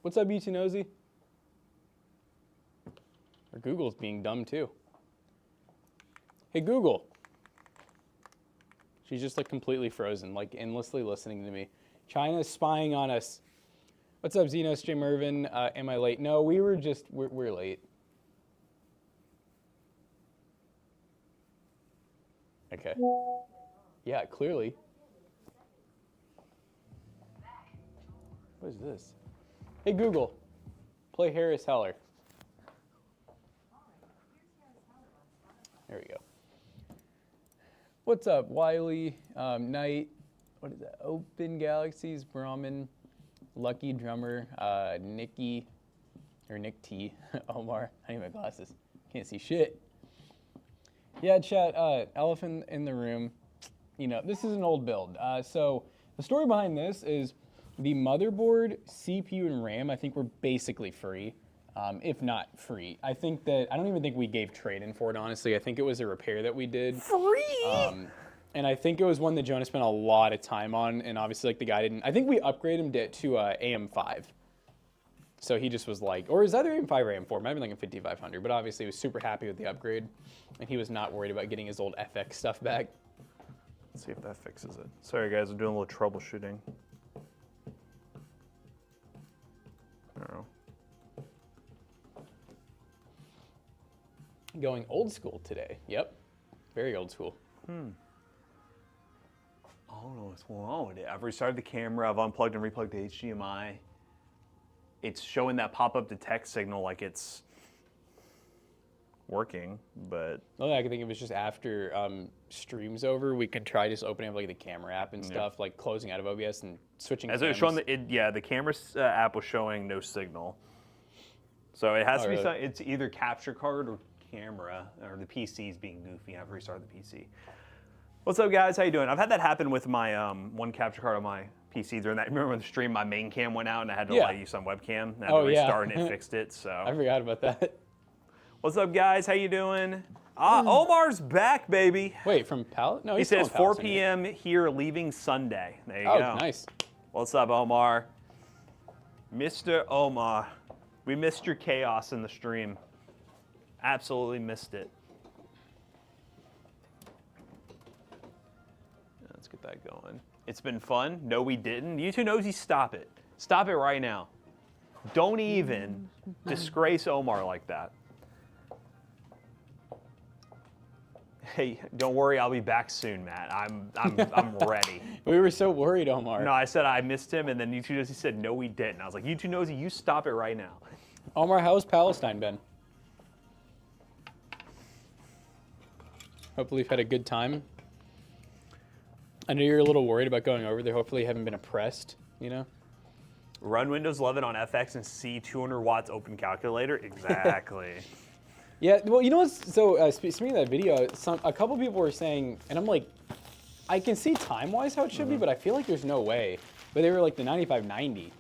What's up, YouTube Nosy? Or Google's being dumb too. Hey, Google. She's just like completely frozen, like endlessly listening to me. China's spying on us. What's up, Xenos, Jim Irvin? Am I late? No, we're late. Okay. Yeah, clearly. What is this? Hey, Google, play Harris Heller. There we go. What's up, Wiley, Knight, what is that? Open Galaxies, Brahmin, Lucky Drummer, Nikki, or Nick T, Omar. I need my glasses. Can't see shit. Yeah, chat, elephant in the room. You know, this is an old build. So the story behind this is the motherboard, CPU, and RAM, I think were basically free, if not free. I think that, I don't even think we gave trade-in for it, honestly. I think it was a repair that we did. Free? And I think it was one that Jonah spent a lot of time on, and obviously, like, the guy didn't, I think we upgraded him to AM5. So he just was like, or is that AM5 or AM4? Might have been like a 5500, but obviously he was super happy with the upgrade, and he was not worried about getting his old FX stuff back. Let's see if that fixes it. Sorry guys, I'm doing a little troubleshooting. I don't know. Going old school today. Yep. Very old school. I don't know what's going on with it. I've restarted the camera, I've unplugged and replugged the HDMI. It's showing that pop-up detect signal like it's working, but... Well, I can think if it's just after stream's over, we could try just opening up like the camera app and stuff, like closing out of OBS and switching as it was showing, the camera app was showing no signal. So it has to be, it's either capture card or camera, or the PC's being goofy. I've restarted the PC. What's up, guys? How you doing? I've had that happen with my one capture card on my PC during that. Remember when the stream, my main cam went out and I had to like, use some webcam. And I had to restart and it fixed it. So I forgot about that. What's up, guys? How you doing? Omar's back, baby. Wait, from Pallet? No, he says 4 p.m. here, leaving Sunday. There you go. Oh, nice. What's up, Omar? Mr. Omar. We missed your chaos in the stream. Absolutely missed it. Let's get that going. It's been fun. No, we didn't. You two nosy, stop it. Stop it right now. Don't even disgrace Omar like that. Hey, don't worry, I'll be back soon, Matt. I'm ready. We were so worried, Omar. No, I said I missed him, and then you two nosy said no, we didn't. I was like, you two nosy, you stop it right now. Omar, how's Palestine been? Hopefully you've had a good time. I know you're a little worried about going over there. Hopefully you haven't been oppressed, you know? Run Windows 11 on FX and see 200 watts open calculator? Exactly. Yeah, well, you know what's, so speaking of that video, a couple people were saying, and I'm like, I can see time-wise how it should be, but I feel like there's no way. But they were like the 9590.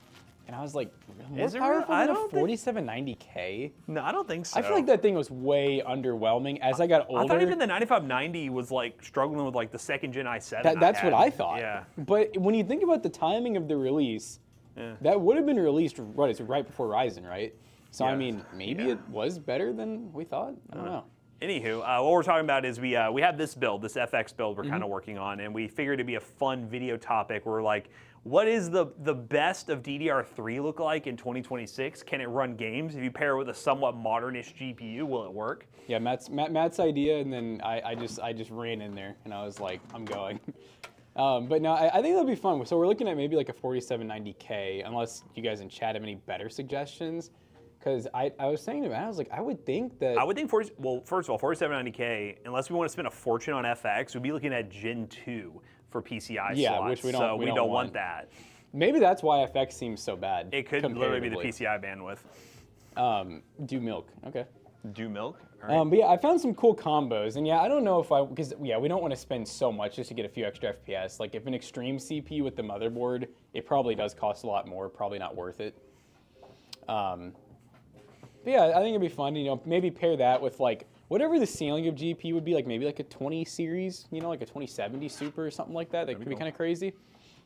And I was like, more powerful than a 4790K? No, I don't think so. I feel like that thing was way underwhelming as I got older. I thought even the 9590 was like struggling with like the second gen i7. That's what I thought. Yeah. But when you think about the timing of the release, that would have been released, what is it, right before Ryzen, right? So I mean, maybe it was better than we thought. I don't know. Anywho, what we're talking about is we have this build, this FX build we're kind of working on, and we figured it'd be a fun video topic. We're like, what is the best of DDR3 look like in 2026? Can it run games? If you pair it with a somewhat modernish GPU, will it work? Yeah, Matt's idea, and then I just ran in there, and I was like, I'm going. But no, I think that'll be fun. So we're looking at maybe like a 4790K, unless you guys in chat have any better suggestions. Because I was saying to Matt, I was like, I would think that... I would think, well, first of all, 4790K, unless we want to spend a fortune on FX, we'd be looking at Gen 2 for PCI slots. Which we don't, so we don't want that. Maybe that's why FX seems so bad. It could literally be the PCI bandwidth. Do milk, okay. Do milk? All right. But yeah, I found some cool combos. And yeah, I don't know if because yeah, we don't want to spend so much just to get a few extra FPS. Like if an extreme CPU with the motherboard, it probably does cost a lot more, probably not worth it. But yeah, I think it'd be fun, you know, maybe pair that with like whatever the ceiling of GPU would be, like maybe like a 20 series, you know, like a 2070 Super or something like that. That could be kind of crazy.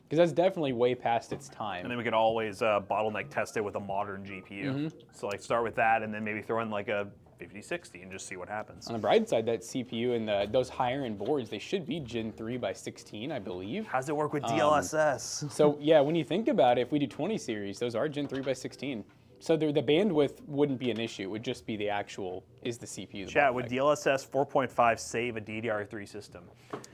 Because that's definitely way past its time. And then we could always bottleneck test it with a modern GPU. So like start with that, and then maybe throw in like a 5060 and just see what happens. On the bright side, that CPU and those higher end boards, they should be Gen 3 by 16, I believe. How does it work with DLSS? So yeah, when you think about it, if we do 20 series, those are Gen 3 by 16. So the bandwidth wouldn't be an issue. It would just be the actual, is the CPU the Chat, would bottleneck. DLSS 4.5 save a DDR3 system?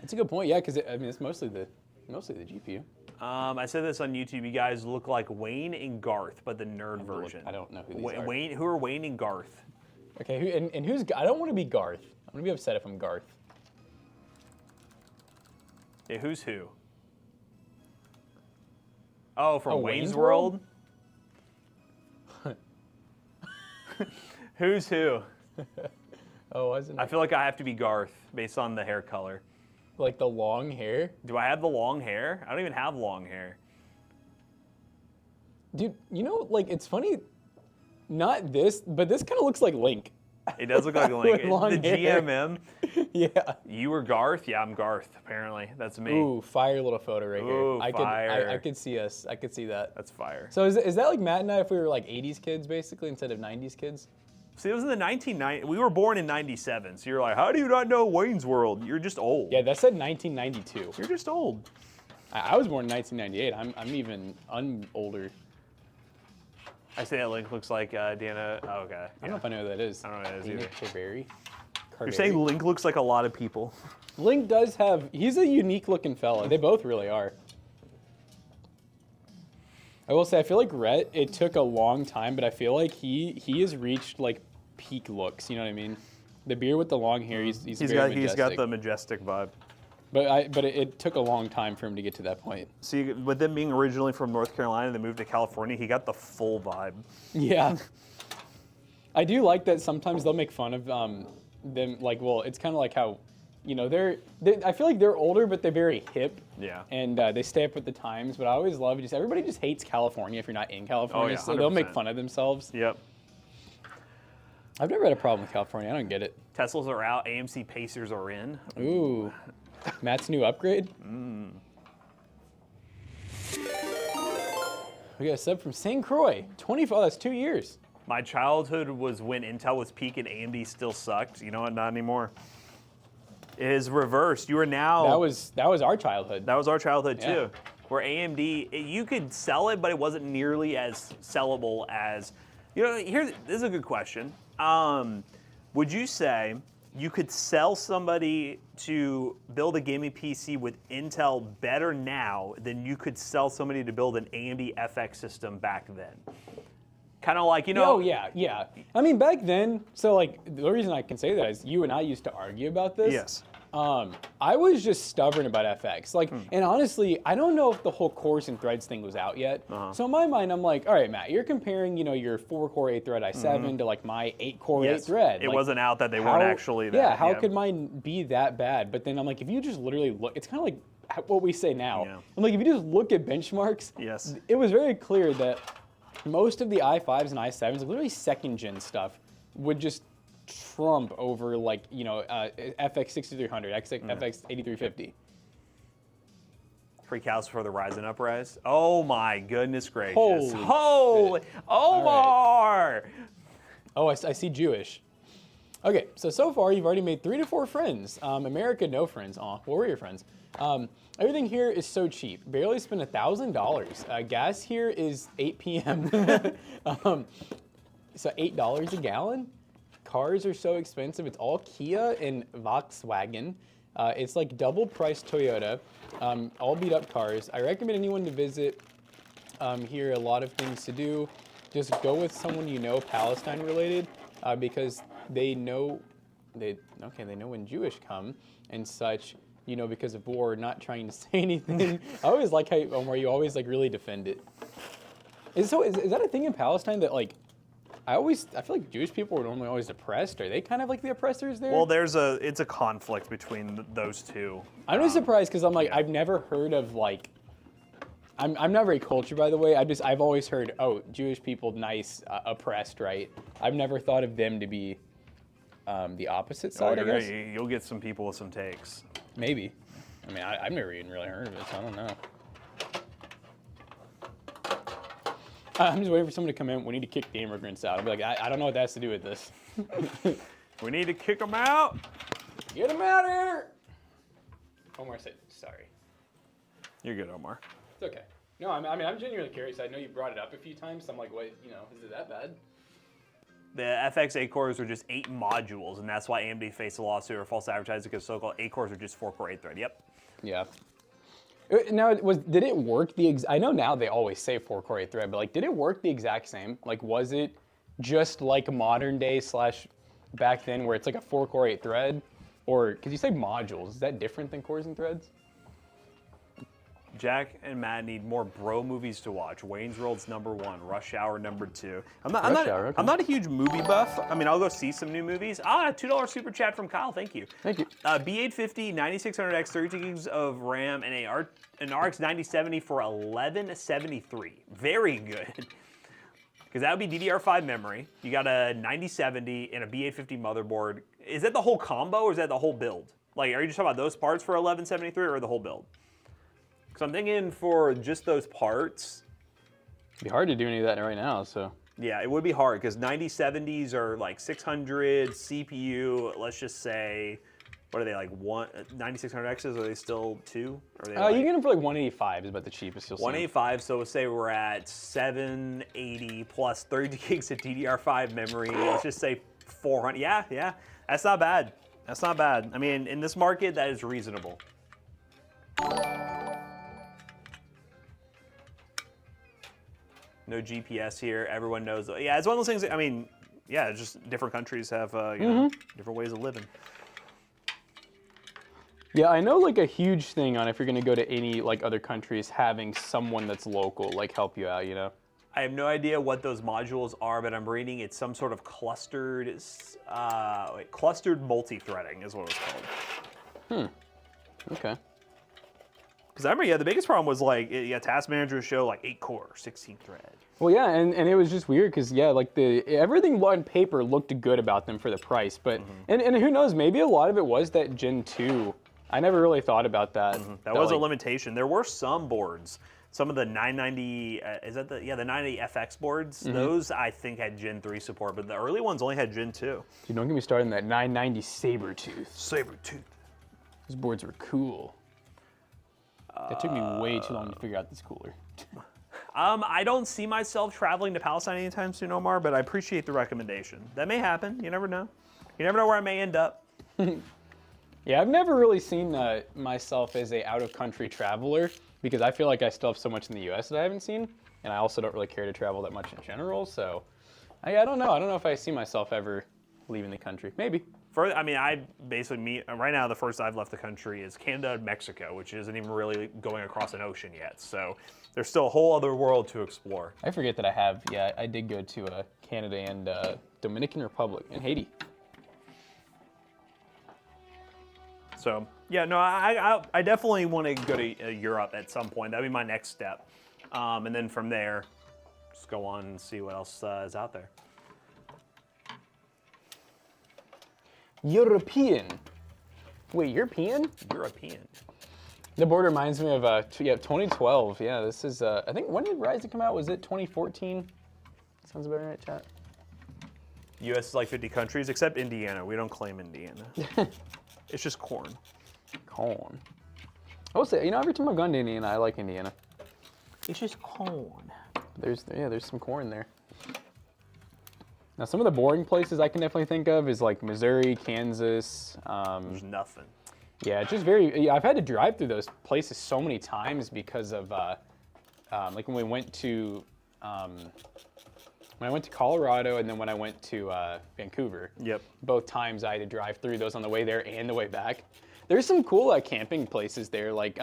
That's a good point, yeah, because I mean, it's mostly the GPU. I said this on YouTube. You guys look like Wayne and Garth, but the nerd version. I don't know who these are. Wayne, who are Wayne and Garth? Okay, and who's, I don't want to be Garth. I'm going to be upset if I'm Garth. Yeah, who's who? Oh, from Wayne's World? Who's who? Oh, wasn't it? I feel like I have to be Garth based on the hair color. Like the long hair? Do I have the long hair? I don't even have long hair. Dude, you know, like, it's funny, not this, but this kind of looks like Link. It does look like Link. With long The hair. GMM. Yeah. You were Garth? Yeah, I'm Garth, apparently. That's me. Ooh, fire little photo right Ooh, here. fire. I could see us. I could see that. That's fire. So is that like Matt and I if we were like 80s kids, basically, instead of 90s kids? See, it was in the 1990s. We were born in 97, so you're like, how do you not know Wayne's World? You're just old. Yeah, that said 1992. You're just old. I was born in 1998. I'm even older. I say that Link looks like Dana. Oh, okay. I don't know if I know who that is. I don't know who that is either. Carberry. You're saying Link looks like a lot of people. Link does have, he's a unique looking fella. They both really are. I will say, I feel like Rhett, it took a long time, but I feel like he has reached like peak looks, you know what I mean? The beard with the long hair, he's very He's got majestic. the majestic vibe. But it took a long time for him to get to that point. See, with them being originally from North Carolina and they moved to California, he got the full vibe. Yeah. I do like that sometimes they'll make fun of them, like, well, it's kind of like how, you know, I feel like they're older, but they're very hip. Yeah. And they stay up with the times, but I always love just, everybody just hates California if you're not in California, Oh, yeah, so they'll make 100%. fun of themselves. Yep. I've never had a problem with California, I don't get it. Teslas are out, AMC Pacers are in. Ooh. Matt's new upgrade? We got a sub from St. Croix. 24, that's 2 years. My childhood was when Intel was peaking, AMD still sucked. You know what? Not anymore. It is reversed. You are now. That was our childhood. That was our childhood Yeah. too. Where AMD, you could sell it, but it wasn't nearly as sellable as. You know, this is a good question. Would you say you could sell somebody to build a gaming PC with Intel better now than you could sell somebody to build an AMD FX system back then? Kind of like, you know. Oh, yeah. I mean, back then, so like, the reason I can say that is you and I used to argue about this. Yes. I was just stubborn about FX. Like, and honestly, I don't know if the whole cores and threads thing was out yet. So in my mind, I'm like, all right, Matt, you're comparing, you know, your 4-core 8-thread i7 to like my 8-core 8-thread. It like, wasn't out that they weren't actually that. Yeah, how could mine be that bad? But then I'm like, if you just literally look, it's kind of like what we say now. Yeah. I'm like, if you just look at benchmarks, Yes. it was very clear that most of the i5s and i7s, like literally second gen stuff, would just trump over like, you know, FX-8300, FX-8350. Freak house for the Ryzen uprise. Oh my goodness gracious. Holy shit. Omar! Right. Oh, I see Jewish. Okay, so far you've already made 3 to 4 friends. America, no friends. Aw, what were your friends? Everything here is so cheap. Barely spent $1,000. Gas here is 8 p.m. So $8 a gallon. Cars are so expensive. It's all Kia and Volkswagen. It's like double price Toyota. All beat up cars. I recommend anyone to visit here. A lot of things to do. Just go with someone you know Palestine related because they know they know when Jewish come and such. You know, because of war, not trying to say anything. I always like how Omar, you always like really defend it. Is that a thing in Palestine that like? I feel like Jewish people are normally always oppressed. Are they kind of like the oppressors there? Well, it's a conflict between those two. I'm just surprised because I'm like, I've never heard of like, I'm not very cultured by the way. I've always heard, oh, Jewish people, nice, oppressed, right? I've never thought of them to be the opposite side, I guess. You'll get some people with some takes. Maybe. I mean, I've never even really heard of it, so I don't know. I'm just waiting for someone to come in. We need to kick the immigrants out. I'll be like, I don't know what that has to do with this. We need to kick them out. Get them out of here. Omar said, sorry. You're good, Omar. It's okay. No, I mean, I'm genuinely curious. I know you brought it up a few times. So I'm like, wait, is it that bad? The FX8 cores are just 8 modules, and that's why AMD faced a lawsuit or false advertising because so-called 8 cores are just 4-core 8 thread. Yep. Yeah. Now, did it work I know now they always say 4-core 8 thread, but like, did it work the exact same? Like, was it just like modern day / back then where it's like a 4-core 8 thread? Or, because you say modules, is that different than cores and threads? Jack and Matt need more bro movies to watch. Wayne's World's #1, Rush Hour #2. I'm not a huge movie buff. I mean, I'll go see some new movies. $2 super chat from Kyle. Thank you. Thank you. B850, 9600X, 32 gigs of RAM, and an RX 9070 for $1173. Very good. Because that would be DDR5 memory. You got a 9070 and a B850 motherboard. Is that the whole combo or is that the whole build? Like, are you just talking about those parts for $1173 or the whole build? Because I'm thinking for just those parts. It'd be hard to do any of that right now, so. Yeah, it would be hard because 9070s are like 600 CPU. Let's just say, what are they like? 9600Xs? Are they still 2? Are they you get them for like 185 is about the cheapest you'll see. 185. So we'll say we're at 780 plus 30 gigs of DDR5 memory. Let's just say 400. Yeah, that's not bad. That's not bad. I mean, in this market, that is reasonable. No GPS here. Everyone knows. Yeah, it's one of those things. That, I mean, yeah, just different countries have different ways of living. Yeah, I know like a huge thing on if you're gonna go to any like other countries, having someone that's local like help you out. I have no idea what those modules are, but I'm reading it's some sort of clustered multi-threading is what it's called. Okay. Because I remember, the biggest problem was like, Task Manager show like 8 core, 16 thread. Well, yeah, and it was just weird because like everything on paper looked good about them for the price, but and who knows, maybe a lot of it was that Gen 2. I never really thought about that. That was a limitation. There were some boards, some of the 990, the 990 FX boards. Those I think had Gen 3 support, but the early ones only had Gen 2. Dude, don't get me started on that 990 Sabertooth. Sabertooth. Those boards were cool. That took me way too long to figure out this cooler. I don't see myself traveling to Palestine anytime soon, Omar, but I appreciate the recommendation. That may happen. You never know. You never know where I may end up. Yeah, I've never really seen myself as a out-of-country traveler because I feel like I still have so much in the U.S. that I haven't seen, and I also don't really care to travel that much in general. So, I don't know. I don't know if I see myself ever leaving the country. Maybe. I basically right now the first I've left the country is Canada and Mexico, which isn't even really going across an ocean yet. So there's still a whole other world to explore. I forget that I have. Yeah, I did go to Canada and Dominican Republic and Haiti. So yeah, no, I definitely want to go to Europe at some point. That'd be my next step, and then from there, just go on and see what else is out there. European. Wait, European? European. The board reminds me of 2012. Yeah, this is I think when did Ryzen come out? Was it 2014? Sounds about right, chat. U.S. is like 50 countries except Indiana. We don't claim Indiana. It's just corn. Corn. I will say, every time I've gone to Indiana, I like Indiana. It's just corn. There's some corn there. Now, some of the boring places I can definitely think of is like Missouri, Kansas. There's nothing. Yeah, it's just I've had to drive through those places so many times because of like when we went to Colorado and then when I went to Vancouver. Yep. Both times I had to drive through those on the way there and the way back. There's some cool camping places there, like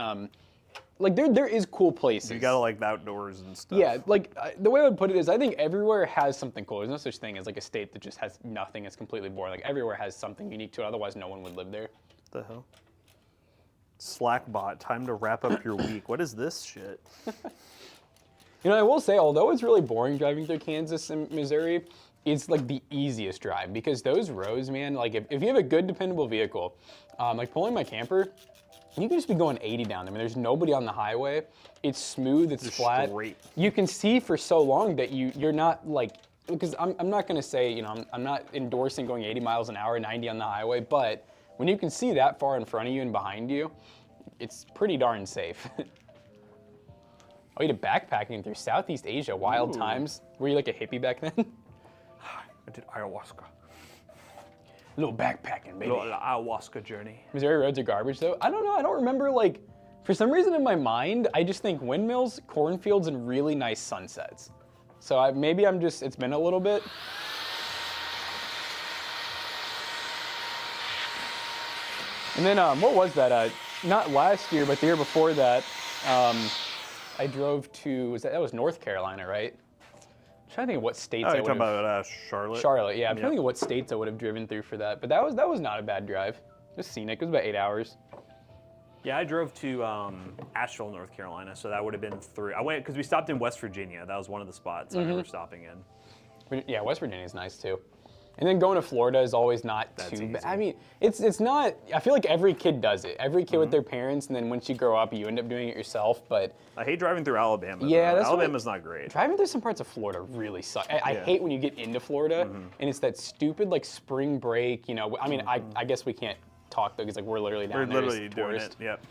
there is cool places. You gotta like the outdoors and stuff. Yeah, the way I would put it is I think everywhere has something cool. There's no such thing as like a state that just has nothing. It's completely boring. Like everywhere has something unique to it. Otherwise, no one would live there. What the hell? Slackbot, time to wrap up your week. What is this shit? I will say, although it's really boring driving through Kansas and Missouri, it's like the easiest drive because those roads, man, like if you have a good dependable vehicle, like pulling my camper, You can just be going 80 down there. I mean, there's nobody on the highway. It's smooth, it's flat. Straight. You can see for so long that you're not like, because I'm not gonna say, you know, I'm not endorsing going 80 miles an hour, 90 on the highway, but when you can see that far in front of you and behind you, it's pretty darn safe. Oh, you did backpacking through Southeast Asia, wild times. Were you like a hippie back then? I did ayahuasca. A little backpacking, baby. Little ayahuasca journey. Missouri roads are garbage though. I don't know, I don't remember like, for some reason in my mind, I just think windmills, cornfields, and really nice sunsets. So maybe I'm just, it's been a little bit. And then what was that? Not last year, but the year before that, I drove to, that was North Carolina, right? I'm trying to think of what states Oh, I you're would talking have. about Charlotte? Charlotte, yeah. I'm trying to think of what states I would have driven through for that. But that was not a bad drive. Just scenic. It was about 8 hours. Yeah, I drove to Asheville, North Carolina, so that would have been through. I went because we stopped in West Virginia. That was one of the spots I remember stopping in. Yeah, West Virginia is nice too. And then going to Florida is always not too bad. I mean, it's not, I feel like every kid does it. Every kid with their parents, and then once you grow up, you end up doing it yourself, but. I hate driving through Alabama. Yeah, though. Alabama's not great. Driving through some parts of Florida really sucks. I hate when you get into Florida, and it's that stupid like spring break, you know, I mean, I guess we can't talk though, because like we're literally down there. We're literally doing it, yep.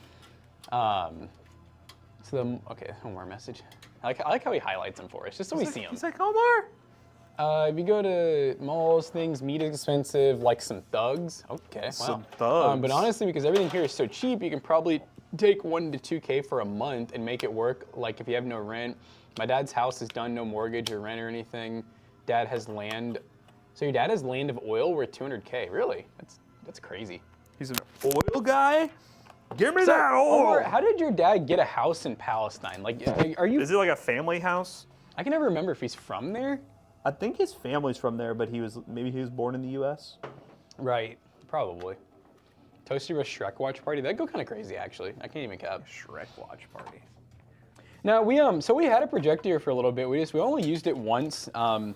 Okay, Omar message. I like how he highlights them for us, just so we see them. He's like, Omar. If you go to malls, things, meat is expensive, like some thugs. Okay, wow. Some thugs. But honestly, because everything here is so cheap, you can probably take 1 to 2K for a month and make it work. Like if you have no rent. My dad's house is done, no mortgage or rent or anything. Dad has land. So your dad has land of oil worth 200K. Really? That's crazy. He's an oil guy? Give me that oil! Omar, how did your dad get a house in Palestine? Like, are you? Is it like a family house? I can never remember if he's from there. I think his family's from there, but maybe he was born in the U.S. Right, probably. Toasty Roast Shrek watch party. That'd go kind of crazy, actually. I can't even cap. Shrek watch party. Now we had a projector here for a little bit. We only used it once, and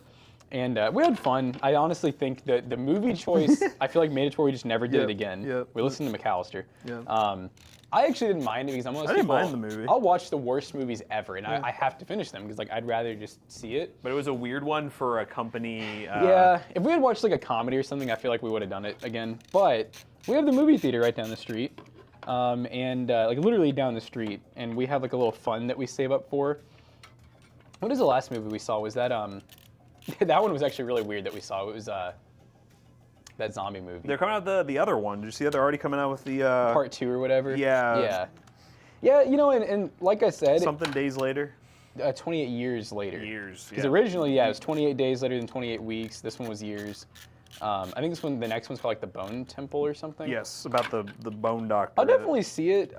we had fun. I honestly think that the movie choice, I feel like made it to where we just never did it again. Yep. We listened to McAllister. Yeah. I actually didn't mind it because I'm one of those I didn't people. mind the movie. I'll watch the worst movies ever, and I have to finish them because like I'd rather just see it. But it was a weird one for a company. Yeah, if we had watched like a comedy or something, I feel like we would have done it again. But we have the movie theater right down the street, and like literally down the street, and we have like a little fund that we save up for. What is the last movie we saw? Was that that one was actually really weird that we saw. It was that zombie movie. They're coming out the other one. Did you see that they're already coming out with the Part 2 or whatever. Yeah. Yeah, you know, and like I said, something days later. 28 years later. Years. Because originally, it was 28 days later than 28 weeks. This one was years. I think the next one's called like the Bone Temple or something. Yes, about the bone doctor. I'll definitely see it.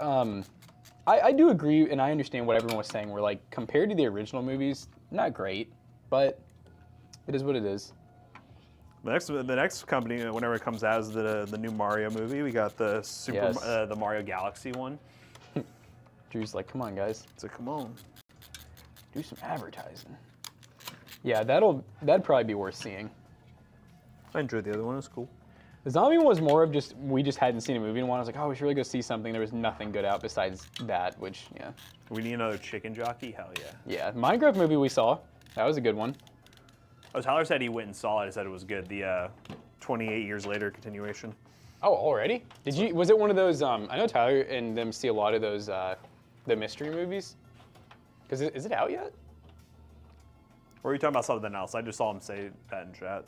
I do agree, and I understand what everyone was saying. We're like, compared to the original movies, not great, but it is what it is. The next company, whenever it comes out, is the new Mario movie. We got the the Mario Galaxy one. Drew's like, come on, guys. It's like, come on. Do some advertising. Yeah, that'd probably be worth seeing. I enjoyed the other one. It was cool. The zombie one was more of just, we just hadn't seen a movie in a while. I was like, oh, we should really go see something. There was nothing good out besides that, which, yeah. We need another chicken jockey? Hell yeah. Yeah, Minecraft movie we saw. That was a good one. Oh, Tyler said he went and saw it. He said it was good. The 28 years later continuation. Oh, already? Was it one of those, I know Tyler and them see a lot of those, the mystery movies. Because is it out yet? Or are you talking about something else? I just saw him say that in chat.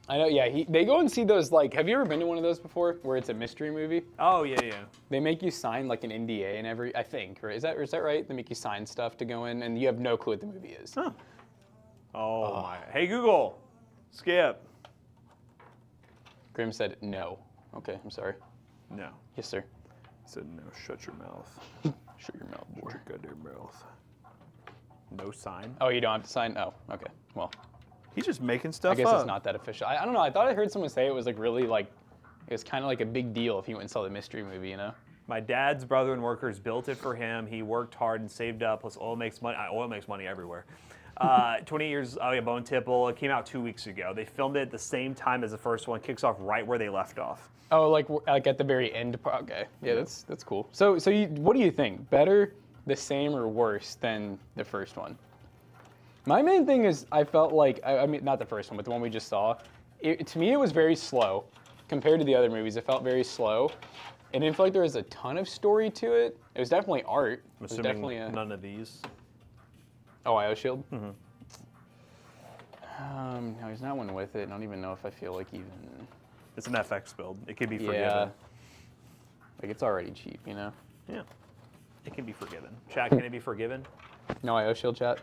I know, yeah, they go and see those, like, have you ever been to one of those before, where it's a mystery movie? Oh, yeah. They make you sign, like, an NDA and I think, right? Is that right? They make you sign stuff to go in, and you have no clue what the movie is. Huh. Oh, my. Hey, Google, skip. Grim said no. Okay, I'm sorry. No. Yes, sir. He said no, shut your mouth. Shut your mouth, boy. Shut your goddamn mouth. No sign? Oh, you don't have to sign? Oh, okay, well. He's just making stuff up. I guess it's not that official. I don't know. I thought I heard someone say it was like really like, it was kind of like a big deal if he went and saw the mystery movie, you know? My dad's brother and workers built it for him. He worked hard and saved up. Plus, oil makes money. Oil makes money everywhere. 28 Years, oh yeah, Bone Tipple. It came out 2 weeks ago. They filmed it at the same time as the first one. Kicks off right where they left off. Oh, like at the very end. Okay, yeah, that's cool. So what do you think? Better, the same, or worse than the first one? My main thing is I felt like I mean not the first one, but the one we just saw. To me, it was very slow compared to the other movies. It felt very slow. It didn't feel like there was a ton of story to it. It was definitely art. I'm assuming none of these. Oh, IO Shield? Mm-hmm. No, there's not one with it. I don't even know if I feel like even... It's an FX build. It can be forgiven. Yeah. Like, it's already cheap, you know? Yeah. It can be forgiven. Chat, can it be forgiven? No IO Shield, chat?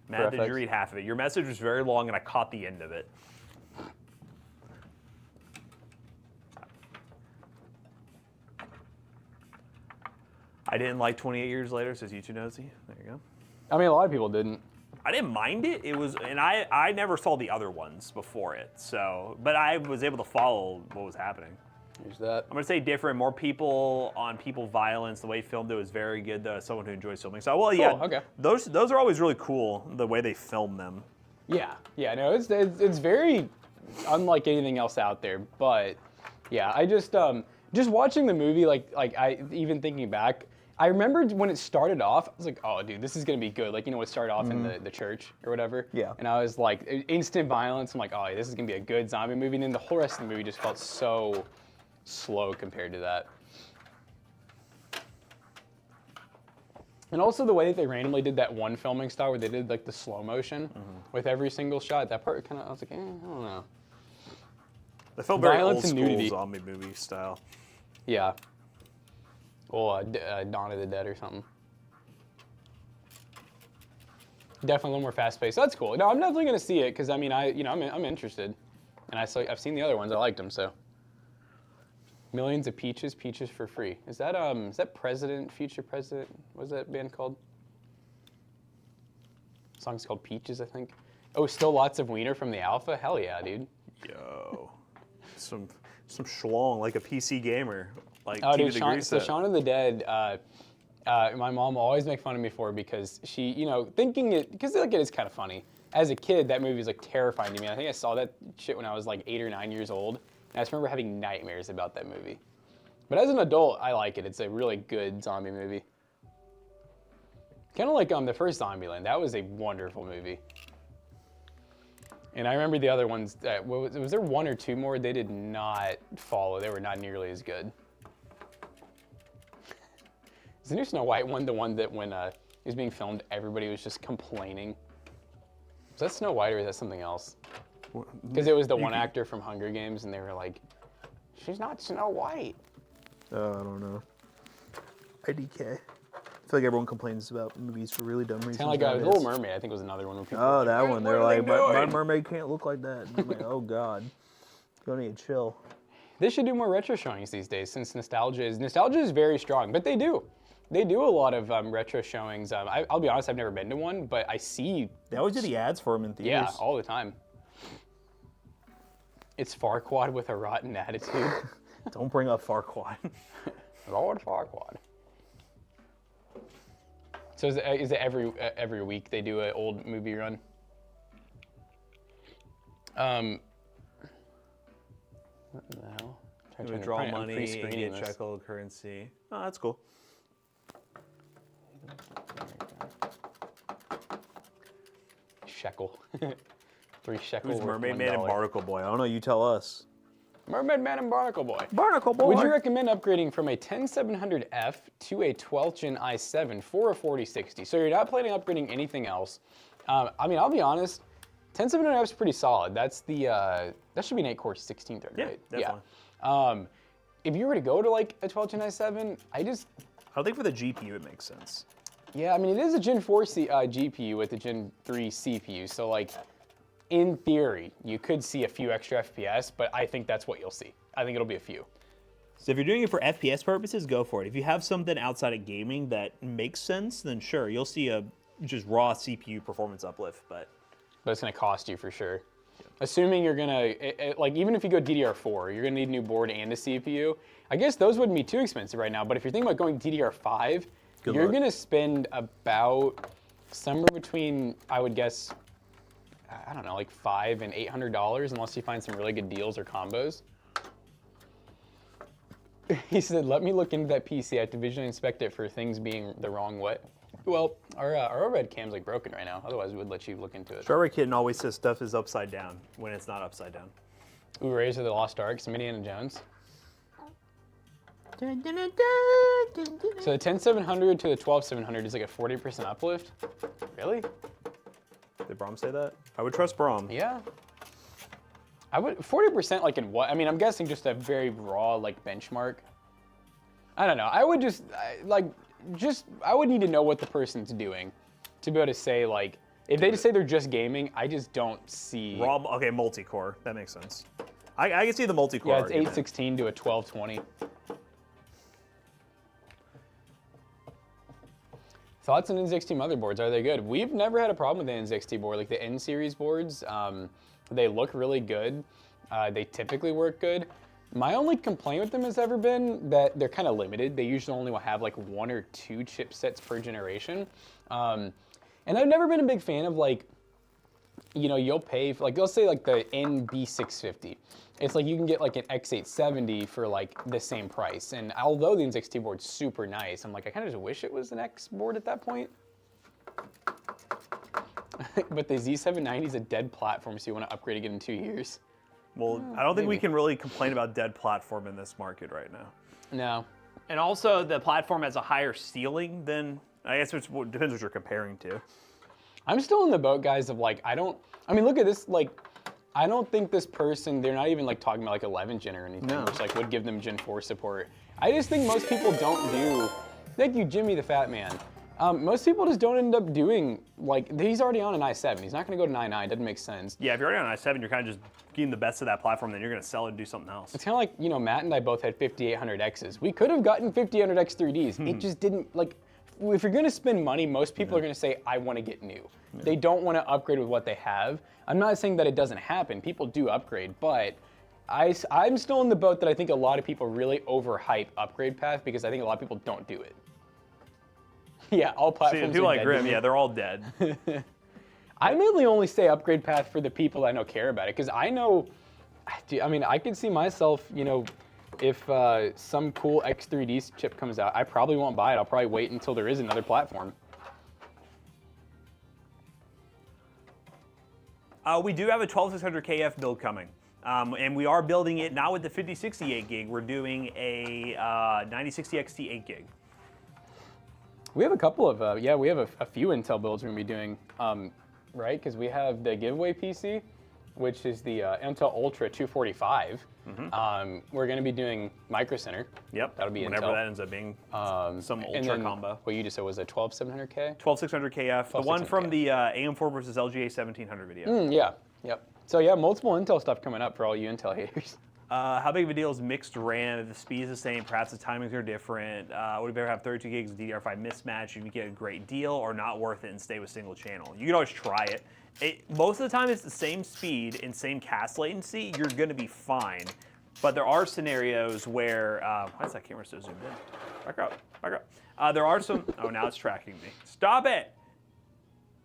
Matt, did you read half of it? Your message was very long, and I caught the end of it. I didn't like 28 Years Later, says YouTube Nosy. There you go. I mean, a lot of people didn't. I didn't mind it. It was, and I never saw the other ones before it, so, but I was able to follow what was happening. Here's that. I'm gonna say different, more people on people violence. The way he filmed it was very good. Someone who enjoys filming. So, well, yeah, okay. Those are always really cool. The way they film them. Yeah, no, it's very unlike anything else out there. But yeah, I just watching the movie, like I even thinking back, I remembered when it started off, I was like, oh, dude, this is gonna be good. Like, you know, it started off in the church or whatever. Yeah. And I was like, instant violence. I'm like, oh, this is gonna be a good zombie movie. And then the whole rest of the movie just felt so slow compared to that. And also the way that they randomly did that one filming style where they did like the slow motion with every single shot. That part kind of, I was like, I don't know. They felt very old school zombie movie style. Yeah. Well, Dawn of the Dead or something. Definitely a little more fast-paced. So that's cool. No, I'm definitely gonna see it because I mean, I'm interested, and I've seen the other ones. I liked them so. Millions of Peaches for free. Is that President, Future President? What's that band called? The song's called Peaches, I think. Oh, still lots of wiener from the Alpha. Hell yeah, dude. Yo, some schlong like a PC gamer. Like oh, dude, Shaun of the Dead. My mom will always make fun of me for it because she, thinking it, because like it is kind of funny. As a kid, that movie was like terrifying to me. I think I saw that shit when I was like 8 or 9 years old. And I just remember having nightmares about that movie. But as an adult, I like it. It's a really good zombie movie. Kind of like the first Zombieland. That was a wonderful movie. And I remember the other ones. Was there one or two more? They did not follow. They were not nearly as good. Is the new Snow White one the one that when it was being filmed, everybody was just complaining? Was that Snow White or is that something else? Because it was the one actor from Hunger Games, and they were like, she's not Snow White. I don't know. IDK. I feel like everyone complains about movies for really dumb reasons. Kind of like Little Mermaid, I think was another one. Where people oh, that one. They're like, my mermaid can't look like that. And I'm like, oh, God. You need to chill. They should do more retro showings these days since nostalgia is very strong, but they do. They do a lot of retro showings. I'll be honest, I've never been to one, but I see... They always do the ads for them in theaters. Yeah, all the time. It's Farquaad with a rotten attitude. Don't bring up Farquaad. Lord Farquaad. So is it every week they do an old movie run? What the hell? Withdraw money, get shekel currency. Oh, that's cool. Shekel. 3 shekel. Who's Mermaid Man and Barnacle Boy? I don't know, you tell us. Mermaid Man and Barnacle Boy. Barnacle Boy. Would you recommend upgrading from a 10700F to a 12th Gen i7 for a 4060? So you're not planning on upgrading anything else. I mean, I'll be honest, 10700F is pretty solid. That's the that should be an 8-core 1630, right? Definitely. Yeah. If you were to go to like a 12th Gen i7, I think for the GPU it makes sense. Yeah, I mean, it is a Gen 4 GPU with a Gen 3 CPU, so like, in theory, you could see a few extra FPS, but I think that's what you'll see. I think it'll be a few. So if you're doing it for FPS purposes, go for it. If you have something outside of gaming that makes sense, then sure, you'll see a just raw CPU performance uplift, but it's gonna cost you for sure. Yeah. Assuming you're gonna, like even if you go DDR4, you're gonna need a new board and a CPU. I guess those wouldn't be too expensive right now, but if you're thinking about going DDR5, you're gonna spend about somewhere between, I would guess, I don't know, like $500 and $800, unless you find some really good deals or combos. He said, let me look into that PC. I have to visually inspect it for things being the wrong way. Well, our overhead cam's like broken right now. Otherwise, we would let you look into it. Strawberry Kitten always says stuff is upside down when it's not upside down. Ooh, Raiders of the Lost Ark, some Indiana Jones. So the 10700 to the 12700 is like a 40% uplift. Really? Did Braum say that? I would trust Braum. Yeah. I would 40% like in what? I mean, I'm guessing just a very raw like benchmark. I don't know. I would just I would need to know what the person's doing to be able to say like if they just say they're just gaming, I just don't see. Raw, okay, multi-core. That makes sense. I can see the multi-core. Yeah, it's argument. 816 to a 1220. Thoughts on NZXT motherboards? Are they good? We've never had a problem with the NZXT board. Like the N series boards, they look really good. They typically work good. My only complaint with them has ever been that they're kind of limited. They usually only will have like 1 or 2 chipsets per generation. And I've never been a big fan of like, you know, you'll pay for, like, let's say like the NB650. It's like you can get like an X870 for like the same price. And although the NZXT board's super nice, I'm like, I kind of just wish it was an X board at that point. But the Z790 is a dead platform, so you want to upgrade again in 2 years. Well, I don't think we can really complain about dead platform in this market right now. No. And also, the platform has a higher ceiling than, I guess it depends what you're comparing to. I'm still in the boat, guys, of like, I mean, look at this, like, I don't think this person, they're not even like talking about like 11 gen or anything, which like would give them Gen 4 support. I just think most people don't do, thank you, Jimmy the Fat Man. Most people just don't end up doing, like, he's already on an i7. He's not going to go to 9.9. Doesn't make sense. Yeah, if you're already on i7, you're kind of just getting the best of that platform, then you're going to sell it and do something else. It's kind of like, you know, Matt and I both had 5800Xs. We could have gotten 5800X 3Ds. It just didn't, like, if you're going to spend money, most people are going to say, I want to get new. They don't want to upgrade with what they have. I'm not saying that it doesn't happen. People do upgrade, but I'm still in the boat that I think a lot of people really overhype upgrade path because I think a lot of people don't do it. Yeah, all platforms See, people are like dead. Grim, yeah, they're all dead. I mainly only say upgrade path for the people I know care about it, because I know, I mean, I could see myself, you know, if some cool X3D chip comes out, I probably won't buy it. I'll probably wait until there is another platform. We do have a 12600KF build coming. And we are building it not with the 5068 gig. We're doing a 9060 XT 8 gig. We have a couple of, yeah, we have a few Intel builds we're going to be doing, right? Because we have the giveaway PC, which is the Intel Ultra 245. We're going to be doing Micro Center. Yep. That'll be whenever Intel. that ends up being some And Ultra then combo. What you just said was a 12700K? 12600KF, the one 12600K. from the AM4 versus LGA 1700 video. Yeah, yep. So yeah, multiple Intel stuff coming up for all you Intel haters. How big of a deal is mixed RAM? If the speed is the same, perhaps the timings are different. Would you better have 32 gigs of DDR5 mismatch if you get a great deal, or not worth it and stay with single channel? You can always try it. Most of the time, it's the same speed and same cast latency. You're going to be fine. But there are scenarios where, why is that camera so zoomed in? Back up, back up. There are some, oh, now it's tracking me. Stop it!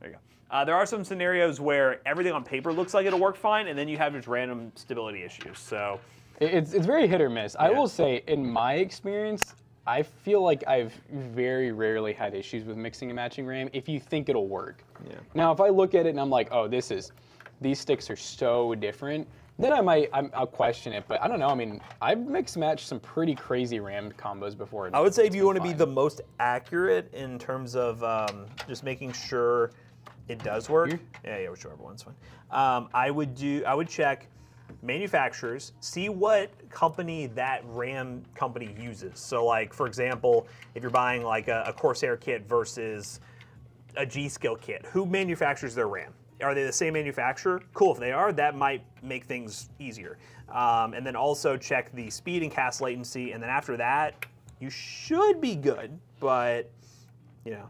There you go. There are some scenarios where everything on paper looks like it'll work fine, and then you have just random stability issues. So it's very hit or miss. I will say, in my experience, I feel like I've very rarely had issues with mixing and matching RAM if you think it'll work. Yeah. Now, if I look at it and I'm like, oh, these sticks are so different, then I'll question it. But I don't know. I mean, I've mixed matched some pretty crazy RAM combos before. I would say if you want to be the most accurate in terms of just making sure it does work. Yeah, whichever one's fine. I would check manufacturers, see what company that RAM company uses. So like, for example, if you're buying like a Corsair kit versus a G-Skill kit, who manufactures their RAM? Are they the same manufacturer? Cool, if they are, that might make things easier. And then also check the speed and cast latency, and then after that, you should be good, but you know.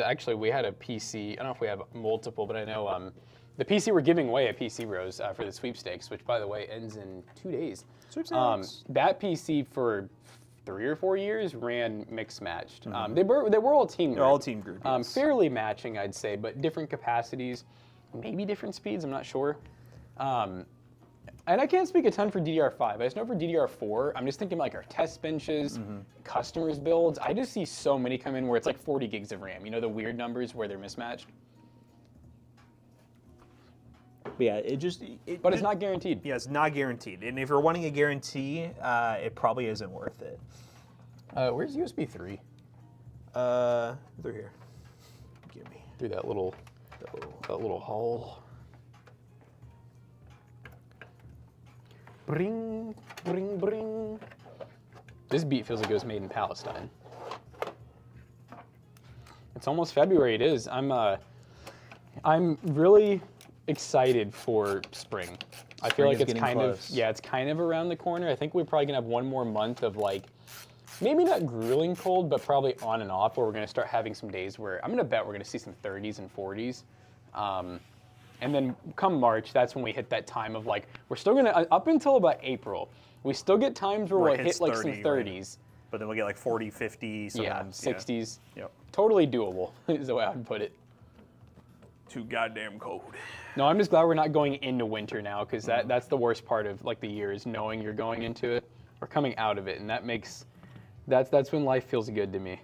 Actually, we had a PC, I don't know if we have multiple, but I know the PC we're giving away at pcbros for the sweepstakes, which by the way ends in 2 days. Sweepstakes. That PC for 3 or 4 years ran mixed matched. They were all team group. They're all team group. Yes. Fairly matching, I'd say, but different capacities, maybe different speeds. I'm not sure. And I can't speak a ton for DDR5. I just know for DDR4, I'm just thinking like our test benches, customers' builds. I just see so many come in where it's like 40 gigs of RAM. You know the weird numbers where they're mismatched? But yeah, But it's not guaranteed. Yeah, it's not guaranteed. And if you're wanting a guarantee, it probably isn't worth it. Where's USB 3? They're here. Give me. Through that little hole. Bring, bring, bring. This beat feels like it was made in Palestine. It's almost February. It is. I'm really excited for spring. I feel like it's kind of it's kind of around the corner. I think we're probably gonna have one more month of like maybe not grueling cold, but probably on and off where we're gonna start having some days where I'm gonna bet we're gonna see some 30s and 40s. And then come March, that's when we hit that time of like, we're still gonna, up until about April, we still get times where we'll hit like 30, some 30s. Right? But then we'll get like 40, 50, sometimes. Yeah, 60s. Yeah. Yep. Totally doable, is the way I would put it. Too goddamn cold. No, I'm just glad we're not going into winter now, because that's the worst part of like the year is knowing you're going into it, or coming out of it, and that makes, that's when life feels good to me.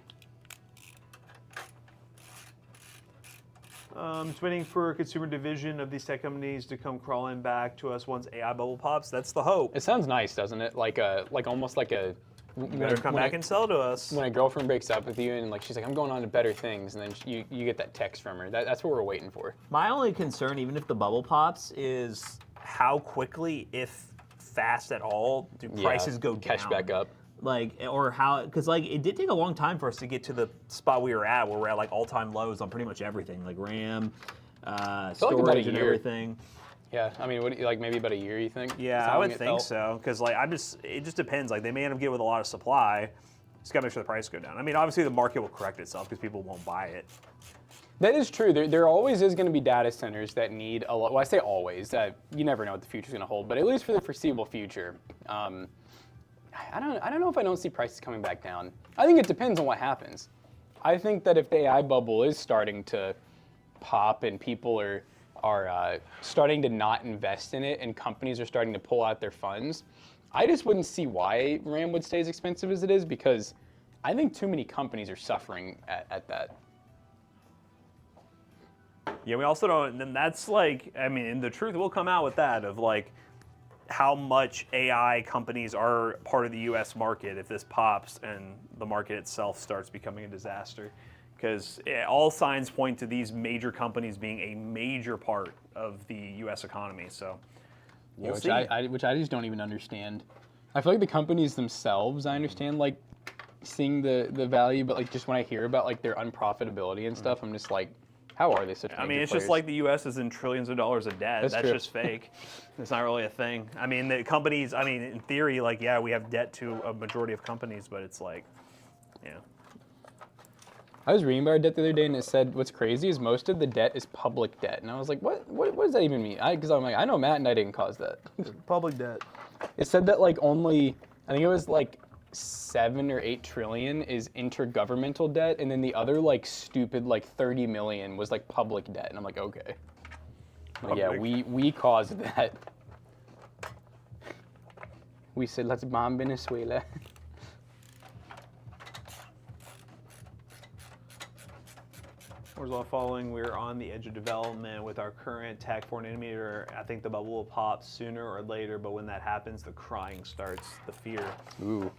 Just waiting for a consumer division of these tech companies to come crawling back to us once AI bubble pops. That's the hope. It sounds nice, doesn't it? Like almost like a. You better come back and sell to us. When a girlfriend breaks up with you and like she's like, I'm going on to better things, and then you get that text from her. That's what we're waiting for. My only concern, even if the bubble pops, is how quickly, if fast at all, do prices go down? Catch back up. Like, or how, because like it did take a long time for us to get to the spot we were at, where we're at like all-time lows on pretty much everything, like RAM, storage, and everything. Yeah, I mean, like maybe about a year, you think? Yeah, I would think so, because like it just depends. Like they may end up getting with a lot of supply. Just gotta make sure the price go down. I mean, obviously the market will correct itself because people won't buy it. That is true. There always is going to be data centers that need a lot. Well, I say always. You never know what the future's going to hold, but at least for the foreseeable future. I don't know if I don't see prices coming back down. I think it depends on what happens. I think that if the AI bubble is starting to pop and people are starting to not invest in it and companies are starting to pull out their funds, I just wouldn't see why RAM would stay as expensive as it is, because I think too many companies are suffering at that. Yeah, we also don't, and that's like, I mean, the truth will come out with that of like, how much AI companies are part of the U.S. market if this pops and the market itself starts becoming a disaster. Because all signs point to these major companies being a major part of the U.S. economy. So we'll see. Which I just don't even understand. I feel like the companies themselves, I understand like seeing the value, but like just when I hear about like their unprofitability and stuff, I'm just like, how are they such major it's players? just like the U.S. is in trillions of dollars of debt. That's just fake. It's not really a thing. I mean, the companies, I mean, in theory, like, yeah, we have debt to a majority of companies, but it's like, yeah. I was reading about our debt the other day, and it said what's crazy is most of the debt is public debt. And I was like, what does that even mean? Because I'm like, I know Matt and I didn't cause that. Public debt. It said that like only, I think it was like 7 or 8 trillion is intergovernmental debt, and then the other like stupid like 30 million was like public debt, and I'm like, okay, like, yeah, we caused that. We said let's bomb Venezuela. Horizontal following, we're on the edge of development with our current tech 4nm. I think the bubble will pop sooner or later, but when that happens, the crying starts, the fear. Ooh.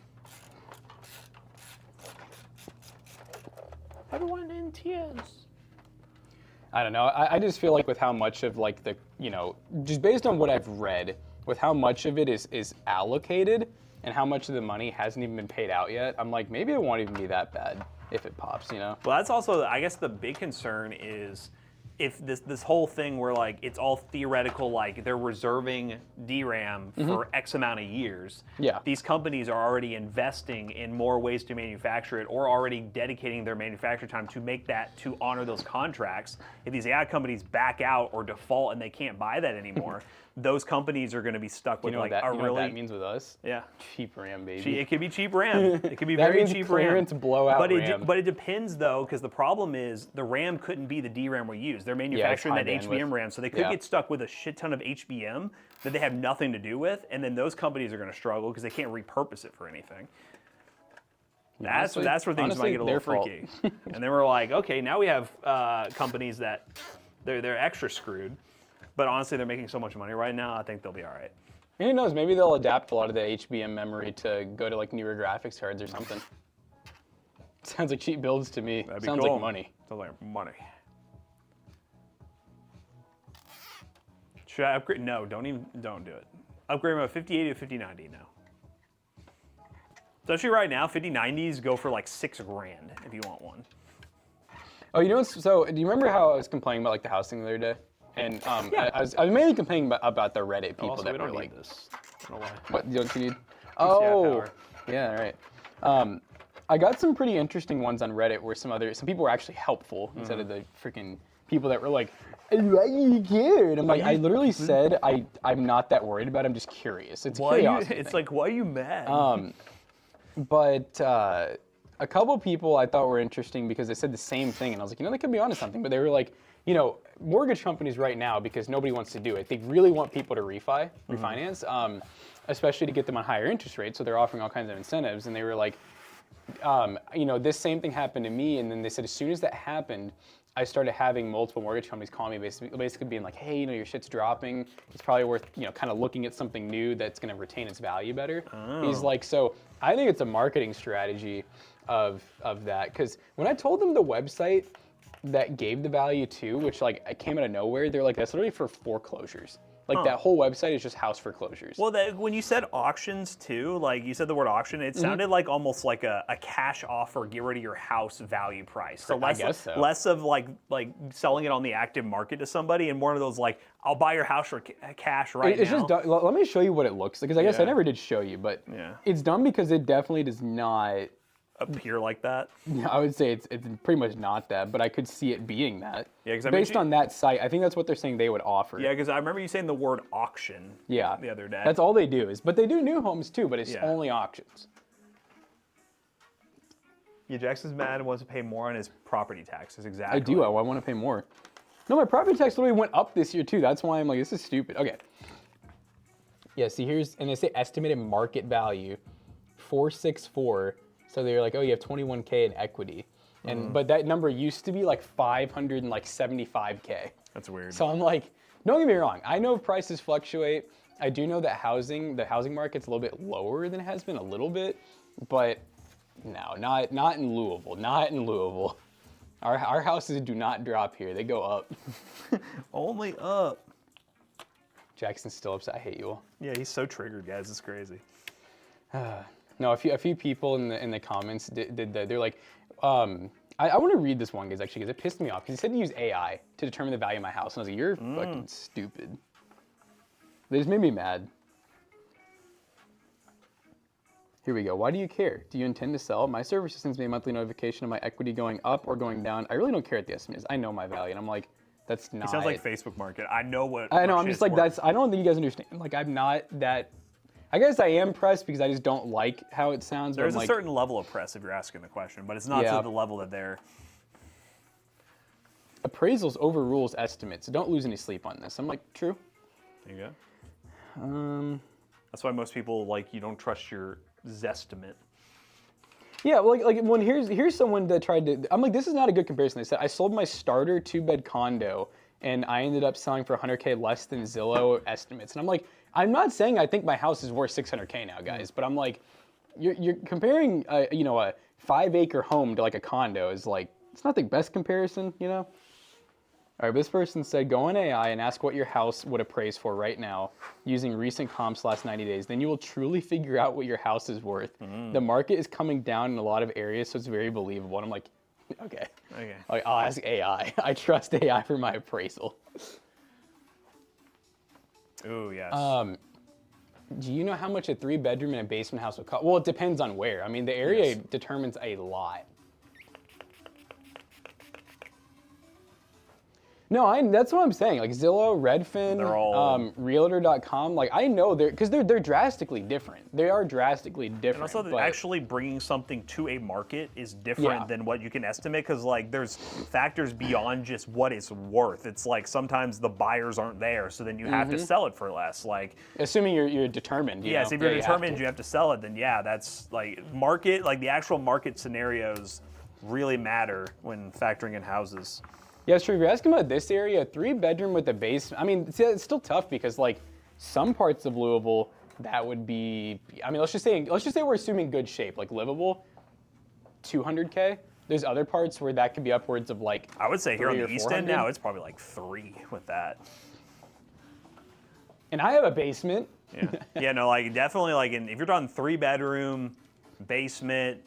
Everyone in tears. I don't know. I just feel like with how much of like the, just based on what I've read, with how much of it is allocated and how much of the money hasn't even been paid out yet, I'm like, maybe it won't even be that bad if it pops, Well, that's also, I guess the big concern is if this whole thing where like it's all theoretical, like they're reserving DRAM for X amount of years. Yeah. These companies are already investing in more ways to manufacture it, or already dedicating their manufacturing time to make that, to honor those contracts. If these AI companies back out or default and they can't buy that anymore, those companies are going to be stuck with like a you know really. what that means with us? Yeah. Cheap RAM, baby. It could be cheap RAM. It could be That very means cheap clearance RAM. blowout RAM. But it depends though, because the problem is the RAM couldn't be the DRAM we use. They're manufacturing that high HBM bandwidth. RAM, so they could get stuck with a shit ton of HBM that they have nothing to do with, and then those companies are going to struggle because they can't repurpose it for anything. That's where things might get a little freaky. And then we're like, okay, now we have companies that they're extra screwed. But honestly, they're making so much money right now, I think they'll be all right. Who knows? Maybe they'll adapt a lot of the HBM memory to go to like newer graphics cards or something. Sounds like cheap builds to me. That'd be Sounds cool. like money. Sounds like money. Should I upgrade? No, don't do it. Upgrade my 5080 to 5090 now. Especially right now, 5090s go for like $6,000 if you want one. Oh, you know what's, so do you remember how I was complaining about like the house thing the other day? And I was mainly complaining about the Reddit people Also, that we don't were need like, this. I don't know why. what, don't you need? Oh, power. yeah, right. I got some pretty interesting ones on Reddit where some people were actually helpful instead of the freaking people that were like, why do you care? And I'm like, I literally said I'm not that worried about it, I'm just curious. It's a curiosity It's thing. like, why are you mad? But a couple people I thought were interesting because they said the same thing, and I was like, they could be onto something. But they were like, mortgage companies right now, because nobody wants to do it, they really want people to refinance, especially to get them on higher interest rates. So they're offering all kinds of incentives, and they were like, this same thing happened to me, and then they said as soon as that happened, I started having multiple mortgage companies call me, basically being like, hey, your shit's dropping. It's probably worth, kind of looking at something new that's going to retain its value better. Oh. He's like, so I think it's a marketing strategy of that, because when I told them the website that gave the value to, which like it came out of nowhere, they're like, that's literally for foreclosures. Like that whole website is just house foreclosures. Well, when you said auctions too, like you said the word auction, it sounded like almost like a cash offer, get rid of your house value price. So less of like selling it on the active market to somebody, and more of those like, I'll buy your house for cash right now. It's just done. Let me show you what it looks like, because I guess I never did show you, but it's done because it definitely does not appear like that. Yeah, I would say it's pretty much not that, but I could see it being that. Yeah, because based on that site, I think that's what they're saying they would offer. Yeah, because I remember you saying the word auction. The other day. That's all they do but they do new homes too, but it's only auctions. Yeah, Jackson's mad and wants to pay more on his property taxes. Exactly. I do. I want to pay more. No, my property tax literally went up this year too. That's why I'm like, this is stupid. Okay. Yeah. See, and they say estimated market value, 464. So they're like, oh, you have 21K in equity. But that number used to be like 575K. That's weird. So I'm like, don't get me wrong. I know prices fluctuate. I do know that the housing market's a little bit lower than it has been a little bit, but no, not in Louisville. Not in Louisville. Our houses do not drop here. They go up. Only up. Jackson's still upset. I hate you all. Yeah, he's so triggered, guys. It's crazy. No, a few people in the comments did that. They're like, I want to read this one, guys, actually, because it pissed me off. Because he said to use AI to determine the value of my house. And I was like, you're fucking stupid. They just made me mad. Here we go. Why do you care? Do you intend to sell? My server system sends me a monthly notification of my equity going up or going down. I really don't care what the estimate is. I know my value. And I'm like, that's not. It sounds like Facebook market. I know what. I know. I'm just like, I don't think you guys understand. Like, I'm not that. I guess I am pressed because I just don't like how it sounds. There's a certain level of press if you're asking the question, but it's not to the level that they're. Appraisals overrules estimates. So don't lose any sleep on this. I'm like, true. There you go. That's why most people you don't trust your Zestimate. Yeah, like when here's someone that tried to. I'm like, this is not a good comparison. They said I sold my starter 2-bed condo and I ended up selling for 100K less than Zillow estimates. And I'm like, I'm not saying I think my house is worth 600K now, guys, but I'm like, you're comparing a 5-acre home to like a condo is like, it's not the best comparison, All right, this person said, go on AI and ask what your house would appraise for right now using recent comps last 90 days. Then you will truly figure out what your house is worth. The market is coming down in a lot of areas, so it's very believable. And I'm like, Okay. Okay. I'll ask AI. I trust AI for my appraisal. Ooh, yes. Do you know how much a 3-bedroom and a basement house would cost? Well, it depends on where. I mean, the area Yes. determines a lot. No, that's what I'm saying. Like Zillow, Redfin, They're all- Realtor.com. Like I know because they're drastically different. They are drastically different. And also, but actually bringing something to a market is different than what you can estimate, because like there's factors beyond just what it's worth. It's like sometimes the buyers aren't there, so then you have to sell it for less. Like, assuming you're determined. yes, know? if you're Yeah, determined you have to sell it, then yeah, that's like market. Like the actual market scenarios really matter when factoring in houses. Yeah, sure. If you're asking about this area, a 3-bedroom with a basement. I mean, it's still tough because like some parts of Louisville, that would be. I mean, let's just say we're assuming good shape, like livable, $200K. There's other parts where that could be upwards of like. I would say here on 300 the or East End 400. now, it's probably like 3 with that. And I have a basement. Yeah, yeah, no, like definitely like if you're talking 3-bedroom, basement,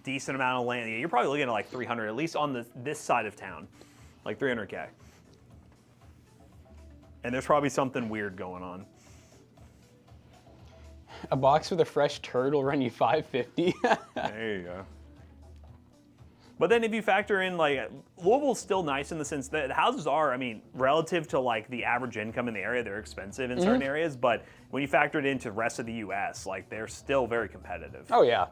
decent amount of land, yeah, you're probably looking at like 300 at least on this side of town, like 300K. And there's probably something weird going on. A box with a fresh turd will run you $550. There you go. But then if you factor in, like, Louisville's still nice in the sense that houses are, I mean, relative to, like, the average income in the area, they're expensive in certain areas. But when you factor it into the rest of the U.S., like, they're still very competitive. Oh, yeah.